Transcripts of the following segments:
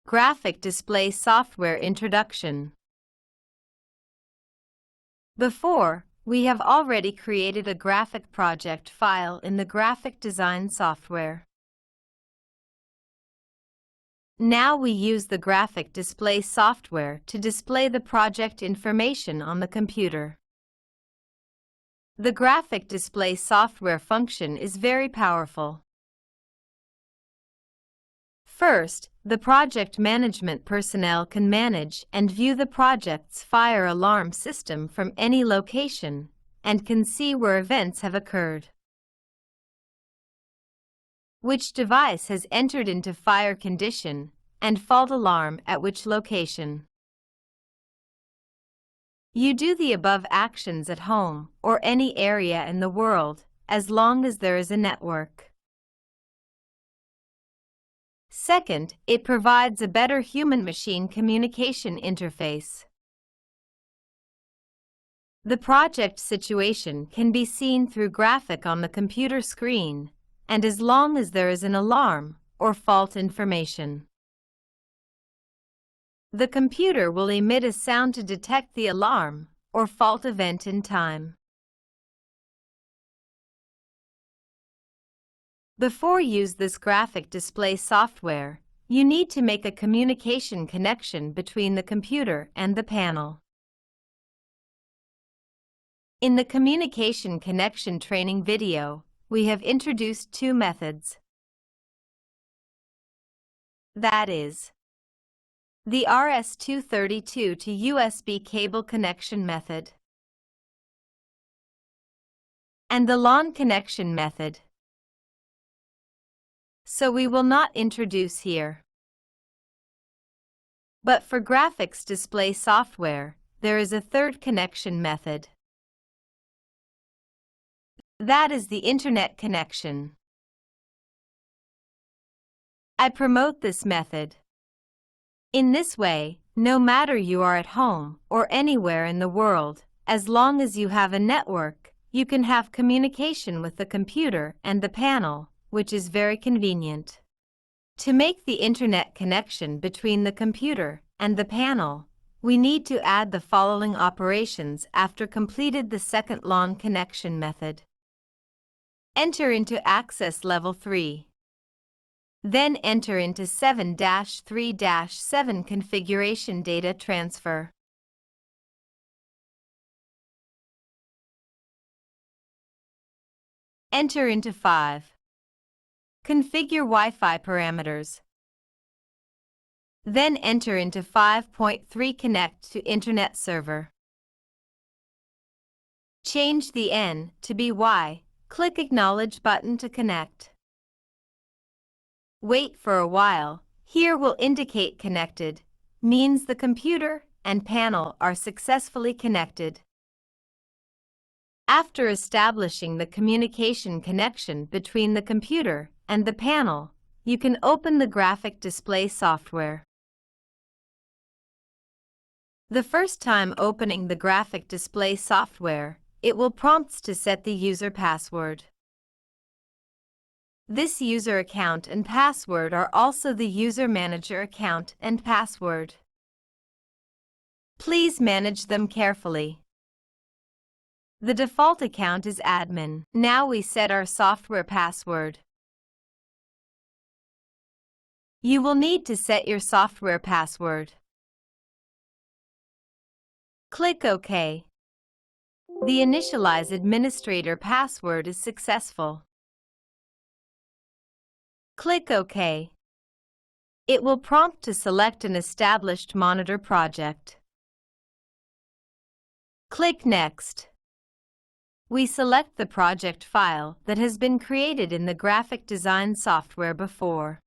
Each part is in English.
Graphic Display Software Introduction. Before, we have already created a graphic project file in the graphic design software. Now we use the graphic display software to display the project information on the computer. The graphic display software function is very powerful. First, the project management personnel can manage and view the project's fire alarm system from any location and can see where events have occurred, which device has entered into fire condition, and fault alarm at which location. You do the above actions at home or any area in the world as long as there is a network. Second, it provides a better human-machine communication interface. The project situation can be seen through graphic on the computer screen, and as long as there is an alarm or fault information, the computer will emit a sound to detect the alarm or fault event in time. Before you use this graphic display software, you need to make a communication connection between the computer and the panel. In the communication connection training video, we have introduced two methods. That is, the RS-232 to USB cable connection method and the LAN connection method. So we will not introduce here. But for graphics display software, there is a third connection method. That is the Internet connection. I promote this method. In this way, no matter you are at home or anywhere in the world, as long as you have a network, you can have communication with the computer and the panel, which is very convenient. To make the Internet connection between the computer and the panel, we need to add the following operations after completed the second LAN connection method. Enter into access level 3. Then enter into 7-3-7 configuration data transfer. Enter into 5. Configure Wi-Fi parameters. Then enter into 5.3 Connect to Internet server. Change the N to be Y. Click Acknowledge button to connect. Wait for a while. Here will indicate connected, means the computer and panel are successfully connected. After establishing the communication connection between the computer and the panel, you can open the graphic display software. The first time opening the graphic display software, it will prompt to set the user password. This user account and password are also the user manager account and password. Please manage them carefully. The default account is admin. Now we set our software password. You will need to set your software password. Click OK. The Initialize Administrator password is successful. Click OK. It will prompt to select an established monitor project. Click Next. We select the project file that has been created in the graphic design software before.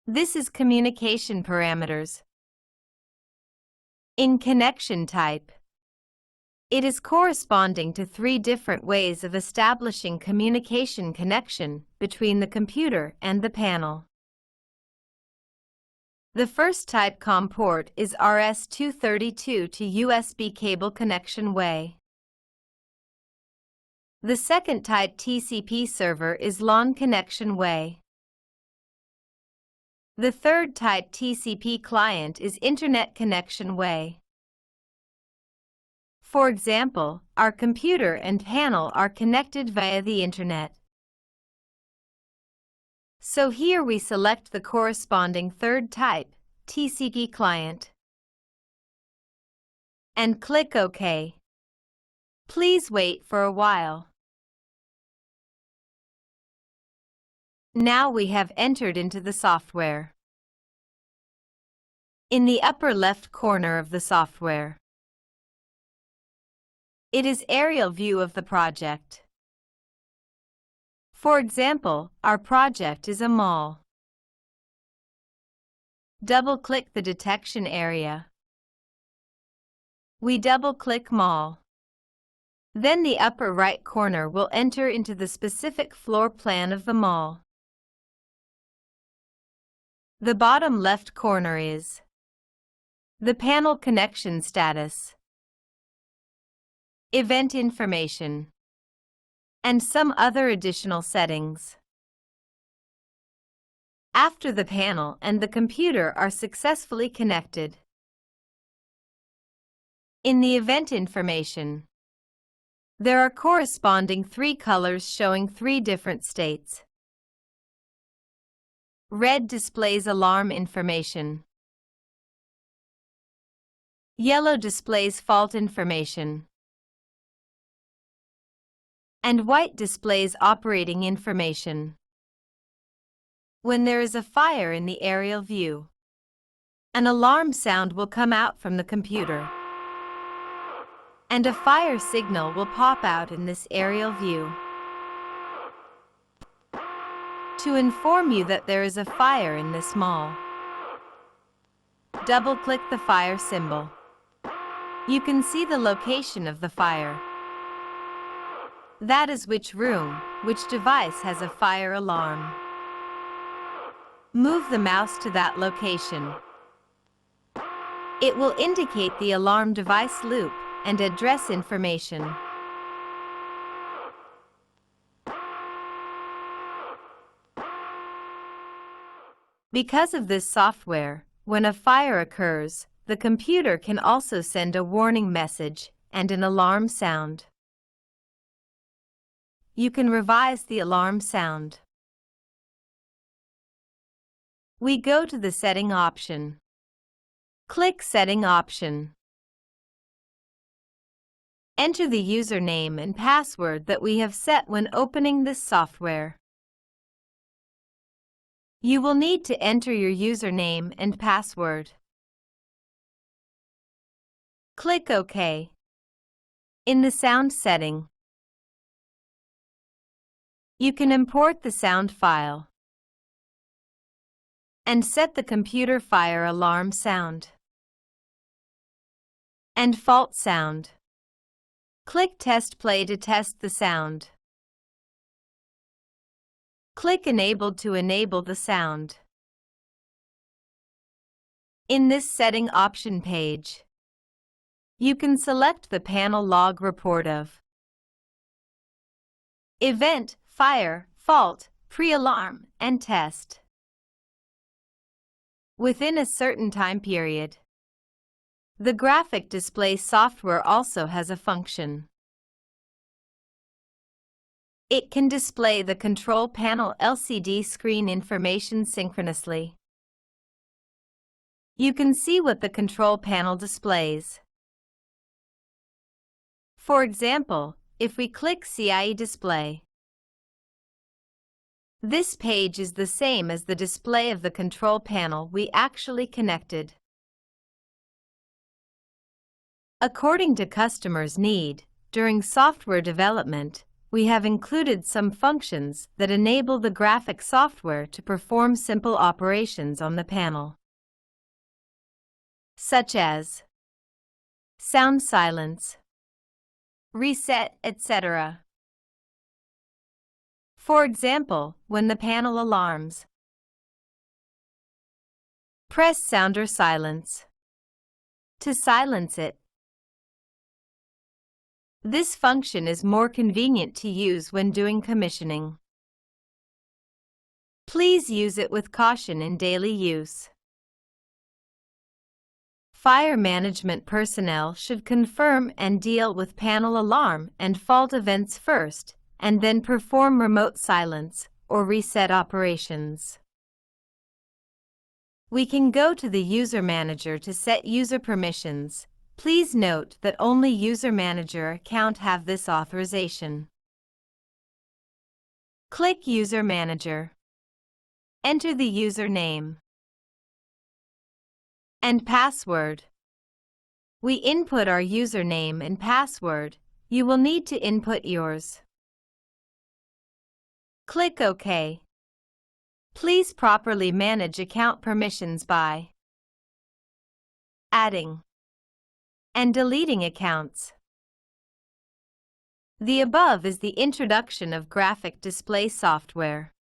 This is communication parameters. In connection type, it is corresponding to 3 different ways of establishing communication connection between the computer and the panel. The first type COM port is RS-232 to USB cable connection way. The second type TCP server is LAN connection way. The third type TCP client is Internet Connection Way. For example, our computer and panel are connected via the Internet. So here we select the corresponding third type, TCP client, and click OK. Please wait for a while. Now we have entered into the software. In the upper left corner of the software, it is aerial view of the project. For example, our project is a mall. Double-click the detection area. We double-click mall. Then the upper right corner will enter into the specific floor plan of the mall. The bottom left corner is the panel connection status, event information, and some other additional settings. After the panel and the computer are successfully connected, in the event information, there are corresponding 3 colors showing 3 different states. Red displays alarm information. Yellow displays fault information. And white displays operating information. When there is a fire in the aerial view, an alarm sound will come out from the computer, and a fire signal will pop out in this aerial view to inform you that there is a fire in this mall. Double-click the fire symbol. You can see the location of the fire. That is which room, which device has a fire alarm. Move the mouse to that location. It will indicate the alarm device loop and address information. Because of this software, when a fire occurs, the computer can also send a warning message and an alarm sound. You can revise the alarm sound. We go to the Setting option. Click Setting option. Enter the username and password that we have set when opening this software. You will need to enter your username and password. Click OK. In the sound setting, you can import the sound file and set the computer fire alarm sound and fault sound. Click Test Play to test the sound. Click Enabled to enable the sound. In this setting option page, you can select the panel log report of event, fire, fault, pre-alarm, and test within a certain time period. The graphic display software also has a function. It can display the control panel LCD screen information synchronously. You can see what the control panel displays. For example, if we click CIE Display, this page is the same as the display of the control panel we actually connected. According to customers' need, during software development, we have included some functions that enable the graphic software to perform simple operations on the panel, such as sound silence, reset, etc. For example, when the panel alarms, press sound or silence to silence it. This function is more convenient to use when doing commissioning. Please use it with caution in daily use. Fire management personnel should confirm and deal with panel alarm and fault events first, and then perform remote silence or reset operations. We can go to the User Manager to set user permissions. Please note that only User Manager account have this authorization. Click User Manager. Enter the username and password. We input our username and password. You will need to input yours. Click OK. Please properly manage account permissions by adding and deleting accounts. The above is the introduction of graphic display software.